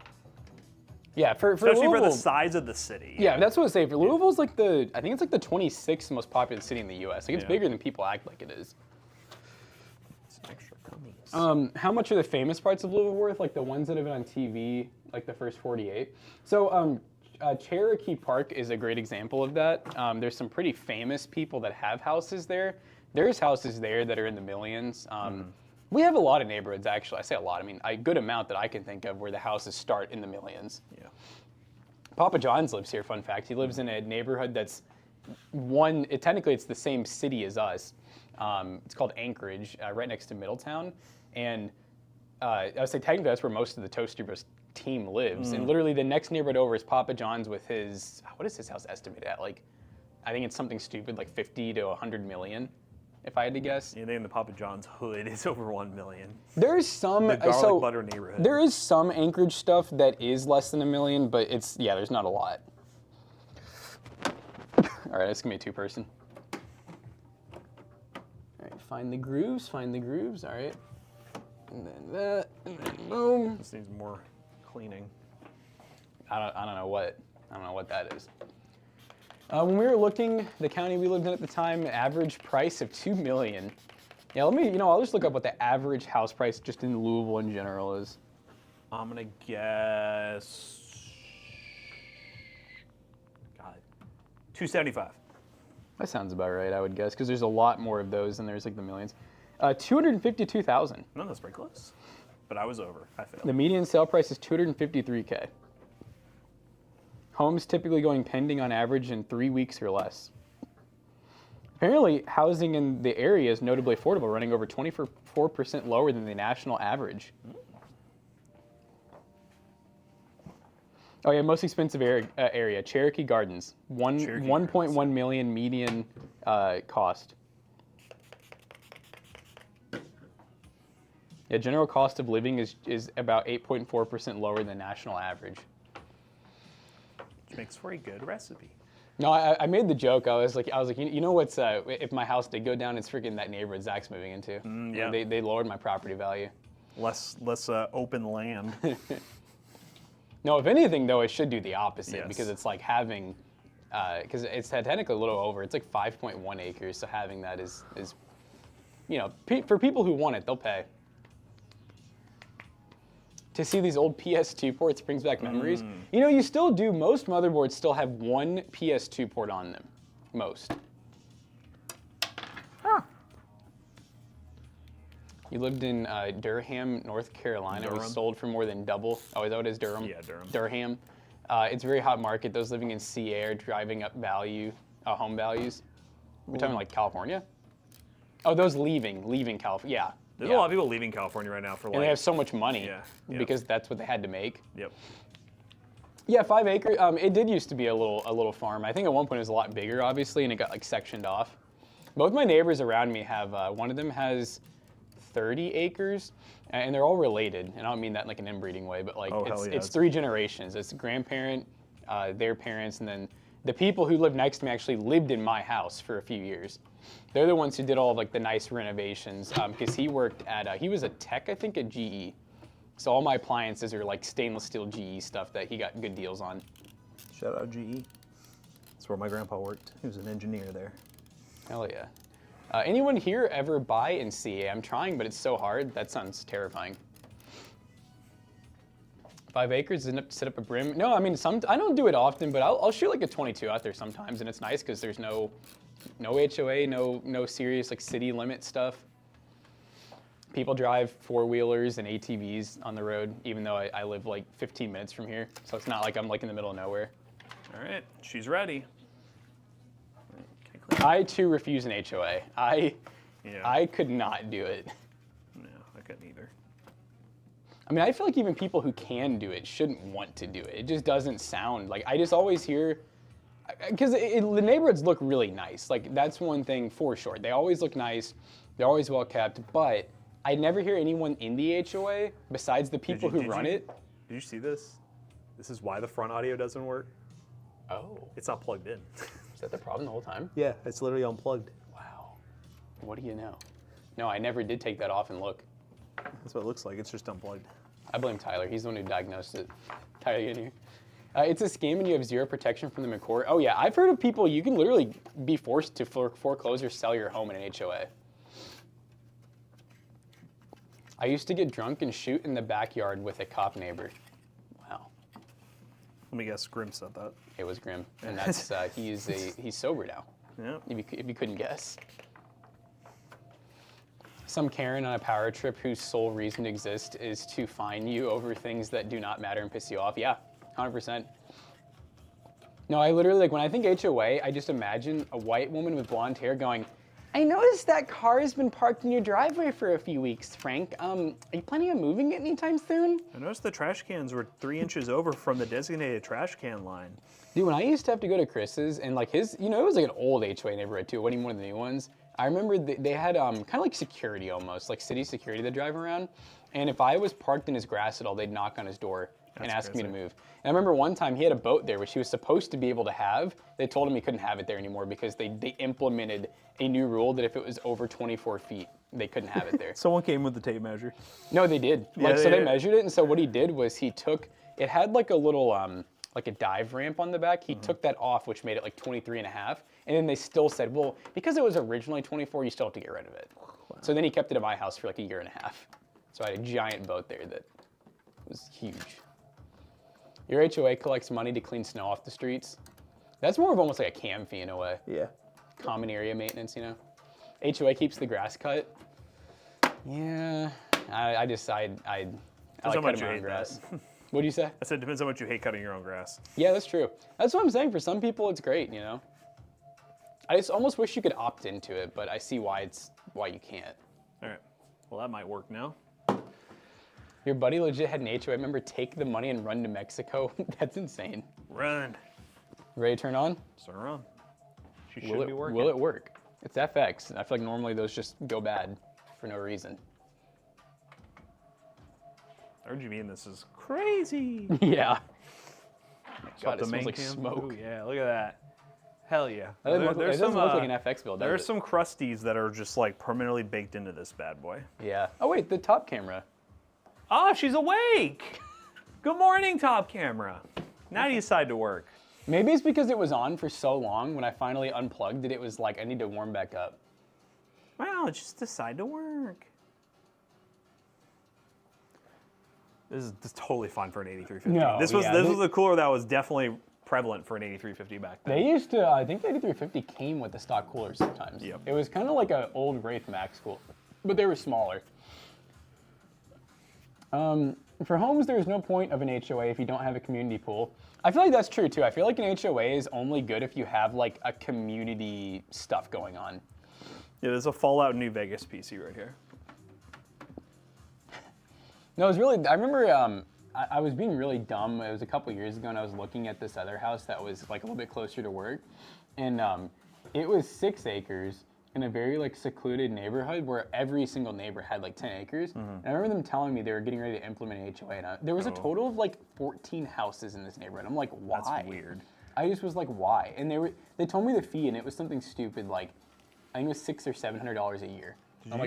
Yeah, for Especially Louisville, for the size of the city. Yeah, that's what I say. For Louisville's like I think it's like the 26th most populous city in the U.S. Like it's bigger than people act like it is. Some extra gummies. How much are the famous parts of Louisville worth? Like the ones that have been on TV, like the first 48. So Cherokee Park is a great example of that. There's some pretty famous people that have houses there. There's houses there that are in the millions. We have a lot of neighborhoods, actually. I say a lot. I mean, a good amount that I can think of where the houses start in the millions. Yeah. Papa John's lives here, fun fact. He lives in a neighborhood that's technically it's the same city as us. It's called Anchorage, right next to Middletown. And I would say technically that's where most of the Toasty Bros team lives. And literally the next neighborhood over is Papa John's with what is his house estimated at? Like, I think it's something stupid, like 50 to 100 million, if I had to guess. Anything in the Papa John's hood is over 1 million. There's some The garlic butter neighborhood. There is some Anchorage stuff that is less than $1 million, but there's not a lot. All right, it's gonna be a 2-person. All right, find the grooves. All right, and then that, and then boom. This needs more cleaning. I don't know what that is. When we were looking, the county we lived in at the time, average price of $2 million. Yeah, I'll just look up what the average house price just in Louisville in general is. I'm gonna guess. God, 275. That sounds about right, I would guess, because there's a lot more of those than there's like the millions. 252,000. No, that's pretty close. But I was over. I failed. The median sale price is $253K. Homes typically going pending on average in 3 weeks or less. Apparently, housing in the area is notably affordable, running over 24% lower than the national average. Oh yeah, most expensive area, Cherokee Gardens, 1.1 million median cost. Yeah, general cost of living is about 8.4% lower than national average. Which makes for a good recipe. No, I made the joke. I was like, you know what's if my house did go down, it's freaking that neighborhood Zach's moving into. Yeah. They lowered my property value. Less open land. No, if anything though, it should do the opposite Yes. because it's like having, because it's technically a little over. It's like 5.1 acres, so having that is for people who want it, they'll pay. To see these old PS2 ports brings back memories. You still do, most motherboards still have one PS2 port on them. Most. Huh. You lived in Durham, North Carolina. It was Durham. sold for more than double. Oh, is that what it is, Durham? Yeah, Durham. Durham. It's a very hot market. Those living in sea air driving up home values. We're talking like California? Oh, those leaving California. Yeah. There's a lot of people leaving California right now for like. And they have so much money Yeah. because that's what they had to make. Yep. Yeah, 5 acres. It did used to be a little farm. I think at one point it was a lot bigger, obviously, and it got like sectioned off. Both my neighbors around me have. One of them has 30 acres, and they're all related. And I don't mean that in like an inbreeding way, but like it's 3 generations. It's grandparent, their parents, and then the people who live next to me actually lived in my house for a few years. They're the ones who did all of like the nice renovations because he worked at. He was a tech, I think, at GE. So all my appliances are like stainless steel GE stuff that he got good deals on. Shout out GE. That's where my grandpa worked. He was an engineer there. Hell yeah. Anyone here ever buy in CA? I'm trying, but it's so hard. That sounds terrifying. 5 acres, isn't it to set up a brim? No, I mean, I don't do it often, but I'll shoot like a 22 out there sometimes, and it's nice because there's no HOA, no serious like city limit stuff. People drive 4-wheelers and ATVs on the road, even though I live like 15 minutes from here. So it's not like I'm like in the middle of nowhere. All right, she's ready. I too refuse an HOA. I could not do it. No, I couldn't either. I mean, I feel like even people who can do it shouldn't want to do it. It just doesn't sound like, I just always hear, because the neighborhoods look really nice. Like that's one thing for sure. They always look nice. They're always well kept, but I never hear anyone in the HOA besides the people who run it. Did you see this? This is why the front audio doesn't work. Oh. It's not plugged in. Is that the problem the whole time? Yeah, it's literally unplugged. Wow. What do you know? No, I never did take that off and look. That's what it looks like. It's just unplugged. I blame Tyler. He's the one who diagnosed it. Tyler, get in here. It's a scam and you have 0 protection from the McCourt. Oh yeah, I've heard of people, you can literally be forced to foreclose or sell your home in an HOA. I used to get drunk and shoot in the backyard with a cop neighbor. Wow. Let me guess, Grim said that. It was Grim, and that's he's sober now. Yeah. If you couldn't guess. Some Karen on a power trip whose sole reason to exist is to fine you over things that do not matter and piss you off. Yeah, 100%. No, I literally, like when I think HOA, I just imagine a white woman with blonde hair going, I noticed that car has been parked in your driveway for a few weeks, Frank. Are you planning on moving it anytime soon? I noticed the trash cans were 3 inches over from the designated trash can line. Dude, when I used to have to go to Chris's and like his, it was like an old HOA neighborhood too, it wasn't even one of the new ones. I remember they had kind of like security almost, like city security that drive around. And if I was parked in his grass at all, they'd knock on his door and ask me to move. And I remember one time he had a boat there, which he was supposed to be able to have. They told him he couldn't have it there anymore because they implemented a new rule that if it was over 24 feet, they couldn't have it there. Someone came with the tape measure. No, they did. They measured it, and so what he did was he took, it had like a little, like a dive ramp on the back. He took that off, which made it like 23 and a half. And then they still said, well, because it was originally 24, you still have to get rid of it. Wow. So then he kept it at my house for like a year and a half. So I had a giant boat there that was huge. Your HOA collects money to clean snow off the streets. That's more of almost like a cam fee in a way. Yeah. Common area maintenance, HOA keeps the grass cut. Yeah, I decide I like cutting my own grass. What do you say? I said, depends on how much you hate cutting your own grass. Yeah, that's true. That's what I'm saying. For some people, it's great, I just almost wish you could opt into it, but I see why you can't. All right. Well, that might work now. Your buddy legit had an HOA member take the money and run to Mexico. That's insane. Run. Ready to turn on? Turn on. She should be working. Will it work? It's FX. And I feel like normally those just go bad for no reason. RGB in this is crazy. Yeah. God, it smells like smoke. Ooh, yeah, look at that. Hell yeah. It doesn't look like an FX build, does it? There's some crusties that are just like permanently baked into this bad boy. Yeah. Oh wait, the top camera. Oh, she's awake. Good morning, top camera. Now you decide to work. Maybe it's because it was on for so long. When I finally unplugged it, it was like, I need to warm back up. Wow, just decide to work. This is totally fine for an 8350. No, this was a cooler that was definitely prevalent for an 8350 back then. They used to, I think the 8350 came with the stock coolers sometimes. Yep. It was kind of like an old Wraith Max cooler, but they were smaller. For homes, there's no point of an HOA if you don't have a community pool. I feel like that's true too. I feel like an HOA is only good if you have like a community stuff going on. Yeah, there's a Fallout New Vegas PC right here. No, it was really, I remember I was being really dumb. It was a couple years ago, and I was looking at this other house that was like a little bit closer to work, and it was 6 acres in a very like secluded neighborhood where every single neighbor had like 10 acres. And I remember them telling me they were getting ready to implement an HOA. And there was a total of like 14 houses in this neighborhood. I'm like, why? That's weird. I just was like, why? And they told me the fee, and it was something stupid like I think it was $600 or $700 a year.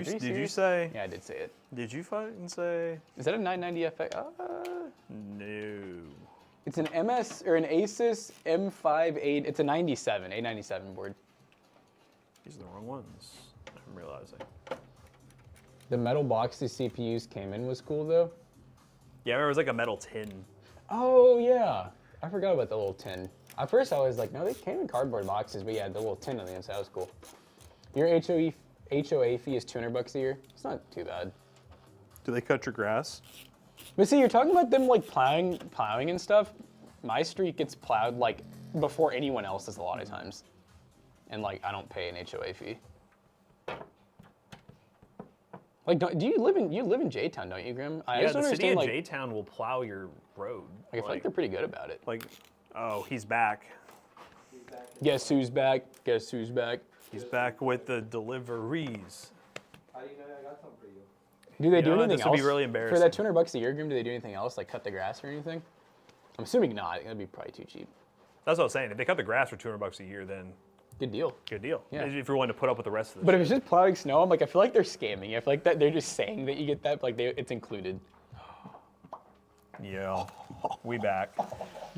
Did you say? Yeah, I did say it. Did you fucking say? Is that a 990 FX? No. It's an MS or an Asus M58. It's a 97, A97 board. These are the wrong ones. I'm realizing. The metal box the CPUs came in was cool though. Yeah, I remember it was like a metal tin. Oh yeah, I forgot about the little tin. At first I was like, no, they came in cardboard boxes, but yeah, the little tin on the inside was cool. Your HOA fee is $200 a year. It's not too bad. Do they cut your grass? But see, you're talking about them like plowing and stuff. My street gets plowed like before anyone else's a lot of times. And like, I don't pay an HOA fee. Like, do you live in J-Town, don't you, Grim? I Yeah, just the don't city understand, of like, J-Town will plow your road. I feel like they're pretty good about it. Like, oh, he's back. Guess who's back? Guess who's back? He's back with the deliveries. How do you know I got something for you? Do they do know, anything this else? would be really For embarrassing. that $200 a year, Grim, do they do anything else, like cut the grass or anything? I'm assuming not. That'd be probably too cheap. That's what I was saying. If they cut the grass for $200 a year, then Good deal. good deal. Yeah. If you're willing to put up with the rest of the But if it's just plowing snow, I'm like, I feel like they're scamming. I feel like that they're just saying that you get that, like it's included. Yeah, we back.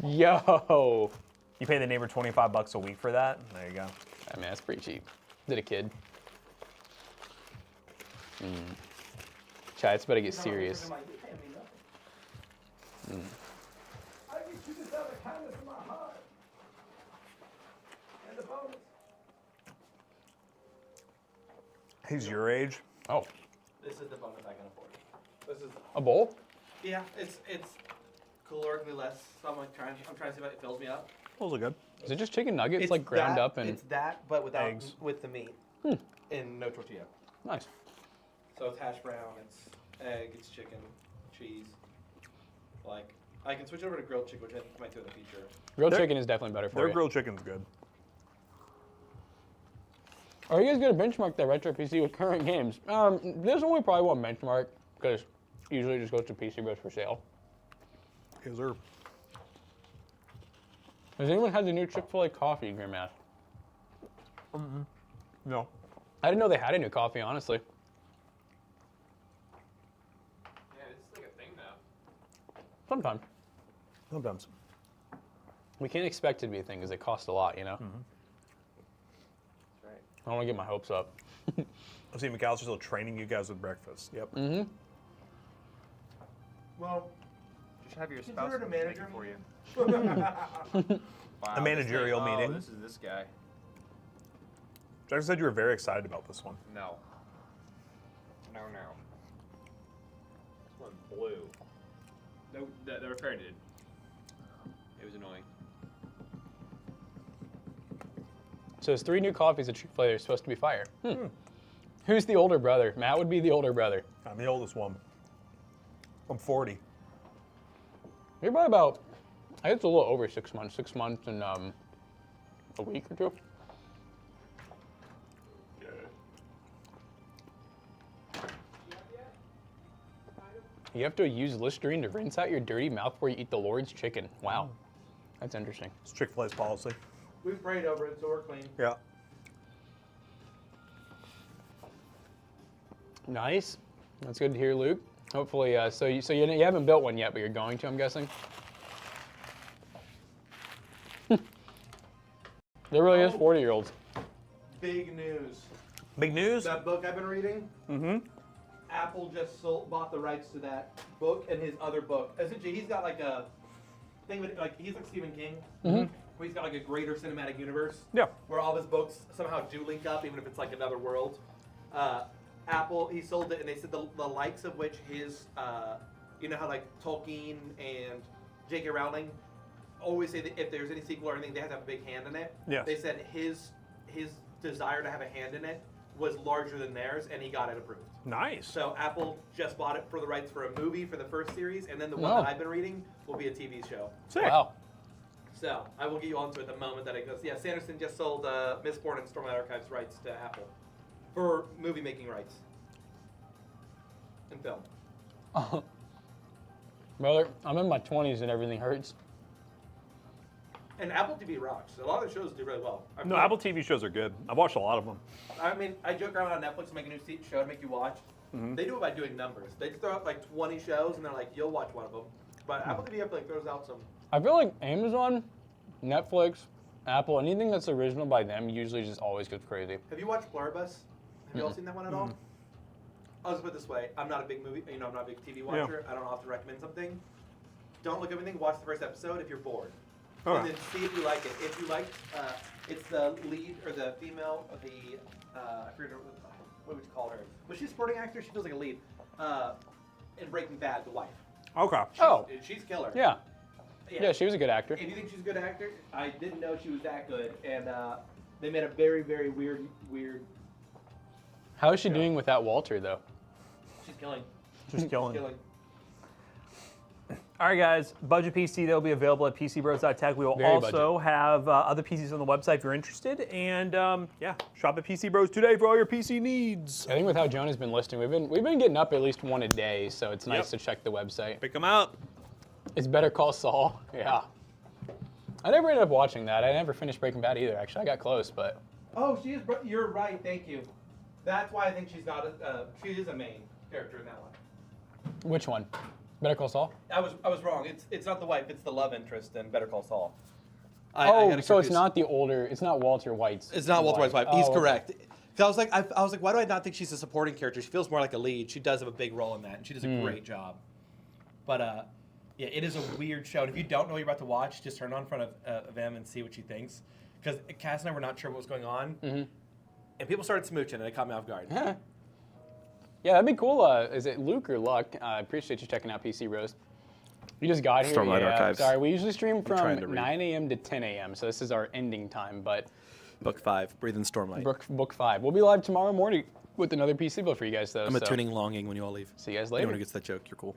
Yo. You pay the neighbor $25 a week for that? There you go. I mean, that's pretty cheap. Did a kid. Chad, it's about to get serious. I get you this out of the kindness of my heart. And the bonus. He's your age. Oh, This is the bonus I can afford. This is a bowl? yeah, it's calorically less. So I'm trying to see if it fills me up. Those are good. Is it just chicken nuggets, like ground that, up and it's that, but without Eggs. with the meat and no tortilla. nice? So it's hash brown, it's egg, it's chicken, cheese. Like I can switch over to grilled chicken, which I might do in the future. Grilled Their- chicken is definitely better for Their you. grilled chicken's good. Are you guys gonna benchmark that retro PC with current games? There's only probably one benchmark because usually it just goes to pcbros for sale. Yes, sir. Has anyone had the new Chick-fil-A coffee, Grim asked? No. I didn't know they had a new coffee, honestly. Yeah, this is like a thing now. Sometimes. Sometimes. We can't expect it to be a thing because it costs a lot, you know? That's right. I don't want to get my hopes up. I've seen McAllister still training you guys with breakfast. Yep. Well, Just have your Consider spouse it a make manager it for you. A managerial meeting. This is this guy. Jackson said you were very excited about this one. No. No. This one blue. No, the repair did. It was annoying. So there's 3 new coffees at Chick-fil-A. They're supposed to be fire. Who's the older brother? Matt would be the older brother. I'm the oldest one. I'm 40. You're probably about, I guess it's a little over 6 months. 6 months and a week or 2. You have to use Listerine to rinse out your dirty mouth before you eat the Lord's chicken. Wow. That's interesting. It's Chick-fil-A's policy. we've prayed over it, so we're clean. Yeah. Nice. That's good to hear, Luke. Hopefully, so you haven't built one yet, but you're going to, I'm guessing? There really is 40-year-olds. Big news. Big news? That book I've been reading. Apple just bought the rights to that book and his other book. Essentially, he's got like a thing with he's like Stephen King. Where he's got like a greater cinematic universe. Yeah. Where all of his books somehow do link up, even if it's like another world. Apple, he sold it, and they said the likes of which his, you know how like Tolkien and J.K. Rowling always say that if there's any sequel or anything, they have to have a big hand in it. Yes. They said his desire to have a hand in it was larger than theirs, and he got it approved. Nice. So Apple just bought it for the rights for a movie for the first series, and then the one No. that I've been reading will be a TV show. Sick. Wow. So I will get you onto it the moment that it goes. Yeah, Sanderson just sold Mistborn and Stormlight Archives rights to Apple for movie making rights and film. Brother, I'm in my 20s and everything hurts. And Apple TV rocks. A lot of the shows do really well. I No, feel Apple TV shows are good. I've watched a lot of them. I mean, I joke around on Netflix to make a new show to make you watch. They do it by doing numbers. They throw out like 20 shows, and they're like, you'll watch one of them. But Apple TV like throws out some. I feel like Amazon, Netflix, Apple, anything that's original by them usually just always goes crazy. Have you watched Pluribus? Have you all seen that one at all? I'll just put it this way: I'm not a big movie, I'm not a big TV watcher. I don't often recommend something. Don't look at everything. Watch the first episode if you're bored, and then see if you like it. If you like, it's the lead or the female of the I forget what would you call her? Was she a supporting actor? She feels like a lead. In Breaking Bad, the wife. Okay. She's killer. Yeah. Yeah, she was a good actor. If you think she's a good actor, I didn't know she was that good, and they made a very, very weird. How is she doing without Walter, though? She's killing. Just killing. Killing. All right, guys. Budget PC, they'll be available at pcbros.tech. We will Very also have other PCs on the website if you're interested. And yeah, shop at PC Bros today for all your PC needs. I think with how Jonah's been listing, we've been getting up at least one a day, so it's nice to check the website. Pick them out. It's Better Call Saul. Yeah. I never ended up watching that. I never finished Breaking Bad either, actually. I got close, but... Oh, she is. You're right. Thank you. That's why I think she's not. She is a main character in that one. Which one? Better Call Saul? I was wrong. It's not the wife. It's the love interest in Better Call Saul. So it's not it's not Walter White's. It's not Walter White's wife. Oh, He's okay. correct. 'Cause I was like, why do I not think she's a supporting character? She feels more like a lead. She does have a big role in that, and she does a great job. But yeah, it is a weird show. And if you don't know what you're about to watch, just turn it on in front of Em and see what she thinks. Because Cass and I were not sure what was going on, and people started smooching, and it caught me off guard. Yeah, that'd be cool. Is it Luke or Luck? I appreciate you checking out PC Bros. You just got here. Stormlight Archives. Sorry, we usually stream trying to from read. 9 a.m. to 10 a.m., so this is our ending time, but Book 5, Breathe in Stormlight. book 5. We'll be live tomorrow morning with another PC build for you guys, though. I'm a tuning longing when you all leave. See you guys Anyone later. who gets that joke, you're cool.